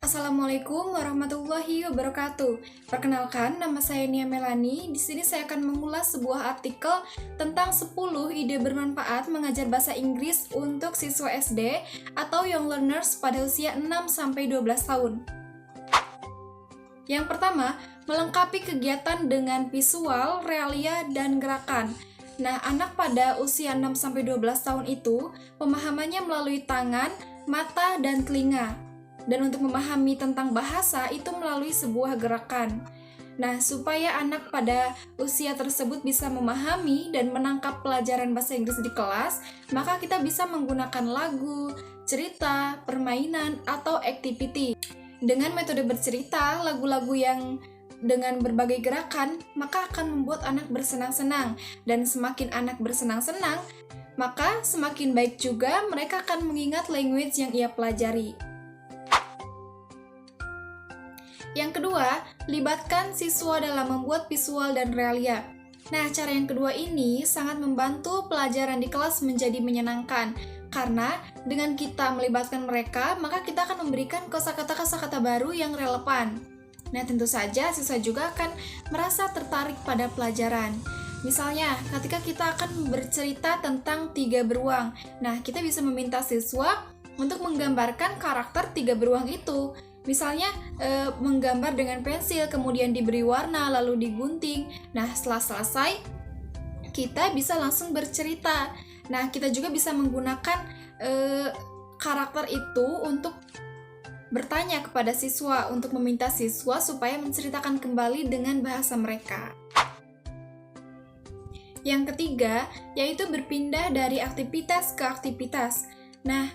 Assalamualaikum warahmatullahi wabarakatuh. Perkenalkan, nama saya Nia Melani. Di sini saya akan mengulas sebuah artikel tentang 10 ide bermanfaat mengajar bahasa Inggris untuk siswa SD atau young learners pada usia 6-12 tahun. Yang pertama, melengkapi kegiatan dengan visual, realia, dan gerakan. Nah, anak pada usia 6-12 tahun itu pemahamannya melalui tangan, mata, dan telinga. Dan untuk memahami tentang bahasa itu melalui sebuah gerakan. Nah, supaya anak pada usia tersebut bisa memahami dan menangkap pelajaran bahasa Inggris di kelas, maka kita bisa menggunakan lagu, cerita, permainan, atau activity. Dengan metode bercerita, lagu-lagu yang dengan berbagai gerakan, maka akan membuat anak bersenang-senang. Dan semakin anak bersenang-senang, maka semakin baik juga mereka akan mengingat language yang ia pelajari. Yang kedua, libatkan siswa dalam membuat visual dan realia. Nah, cara yang kedua ini sangat membantu pelajaran di kelas menjadi menyenangkan. Karena dengan kita melibatkan mereka, maka kita akan memberikan kosakata-kosakata baru yang relevan. Nah, tentu saja siswa juga akan merasa tertarik pada pelajaran. Misalnya, ketika kita akan bercerita tentang 3 beruang. Nah, kita bisa meminta siswa untuk menggambarkan karakter 3 beruang itu. Misalnya menggambar dengan pensil, kemudian diberi warna, lalu digunting. Nah, setelah selesai, kita bisa langsung bercerita. Nah, kita juga bisa menggunakan karakter itu untuk bertanya kepada siswa, untuk meminta siswa supaya menceritakan kembali dengan bahasa mereka. Yang ketiga, yaitu berpindah dari aktivitas ke aktivitas. Nah,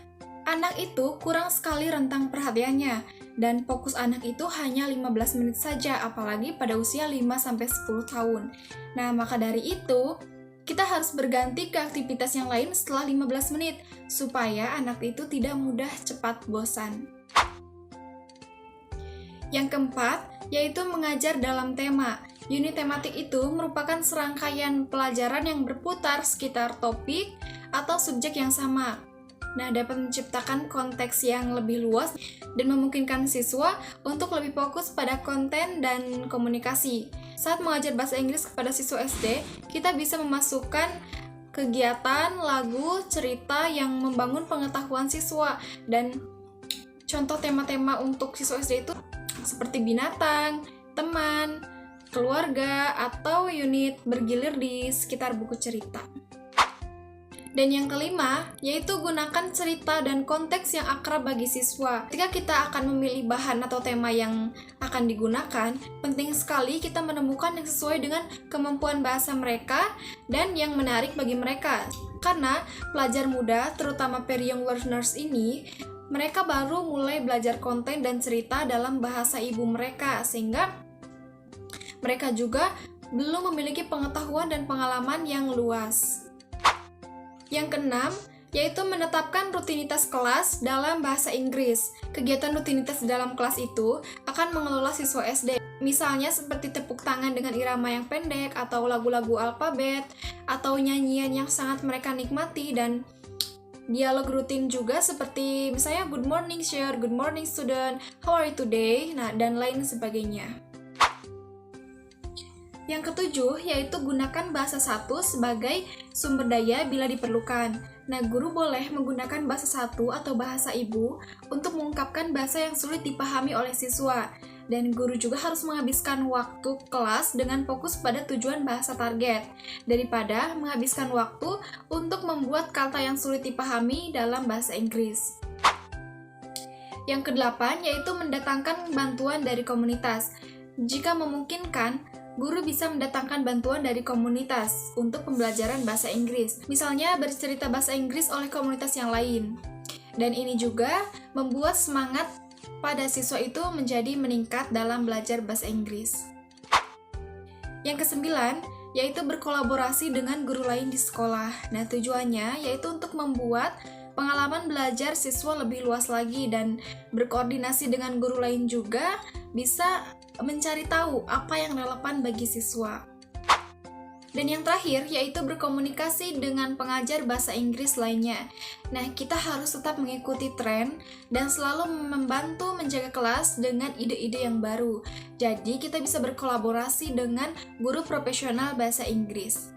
anak itu kurang sekali rentang perhatiannya. Dan fokus anak itu hanya 15 menit saja, apalagi pada usia 5-10 tahun. Nah, maka dari itu, kita harus berganti ke aktivitas yang lain setelah 15 menit, supaya anak itu tidak mudah cepat bosan. Yang keempat, yaitu mengajar dalam tema. Unit tematik itu merupakan serangkaian pelajaran yang berputar sekitar topik atau subjek yang sama. Nah, dapat menciptakan konteks yang lebih luas dan memungkinkan siswa untuk lebih fokus pada konten dan komunikasi. Saat mengajar bahasa Inggris kepada siswa SD, kita bisa memasukkan kegiatan, lagu, cerita yang membangun pengetahuan siswa. Dan contoh tema-tema untuk siswa SD itu seperti binatang, teman, keluarga, atau unit bergilir di sekitar buku cerita. Dan yang kelima, yaitu gunakan cerita dan konteks yang akrab bagi siswa. Ketika kita akan memilih bahan atau tema yang akan digunakan, penting sekali kita menemukan yang sesuai dengan kemampuan bahasa mereka dan yang menarik bagi mereka. Karena pelajar muda, terutama peri young learners ini, mereka baru mulai belajar konten dan cerita dalam bahasa ibu mereka, sehingga mereka juga belum memiliki pengetahuan dan pengalaman yang luas. Yang keenam, yaitu menetapkan rutinitas kelas dalam bahasa Inggris. Kegiatan rutinitas dalam kelas itu akan mengelola siswa SD. Misalnya seperti tepuk tangan dengan irama yang pendek, atau lagu-lagu alfabet, atau nyanyian yang sangat mereka nikmati, dan dialog rutin juga seperti misalnya good morning share, good morning student, how are you today, nah, dan lain sebagainya. Yang ketujuh, yaitu gunakan bahasa satu sebagai sumber daya bila diperlukan. Nah, guru boleh menggunakan bahasa satu atau bahasa ibu untuk mengungkapkan bahasa yang sulit dipahami oleh siswa. Dan guru juga harus menghabiskan waktu kelas dengan fokus pada tujuan bahasa target, daripada menghabiskan waktu untuk membuat kata yang sulit dipahami dalam bahasa Inggris. Yang kedelapan, yaitu mendatangkan bantuan dari komunitas. Jika memungkinkan, guru bisa mendatangkan bantuan dari komunitas untuk pembelajaran bahasa Inggris. Misalnya bercerita bahasa Inggris oleh komunitas yang lain. Dan ini juga membuat semangat pada siswa itu menjadi meningkat dalam belajar bahasa Inggris. Yang kesembilan, yaitu berkolaborasi dengan guru lain di sekolah. Nah, tujuannya yaitu untuk membuat pengalaman belajar siswa lebih luas lagi, dan berkoordinasi dengan guru lain juga bisa mencari tahu apa yang relevan bagi siswa. Dan yang terakhir yaitu berkomunikasi dengan pengajar bahasa Inggris lainnya. Nah, kita harus tetap mengikuti tren dan selalu membantu menjaga kelas dengan ide-ide yang baru. Jadi, kita bisa berkolaborasi dengan guru profesional bahasa Inggris.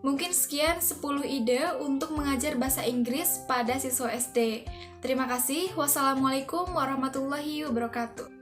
Mungkin sekian 10 ide untuk mengajar bahasa Inggris pada siswa SD. Terima kasih. Wassalamualaikum warahmatullahi wabarakatuh.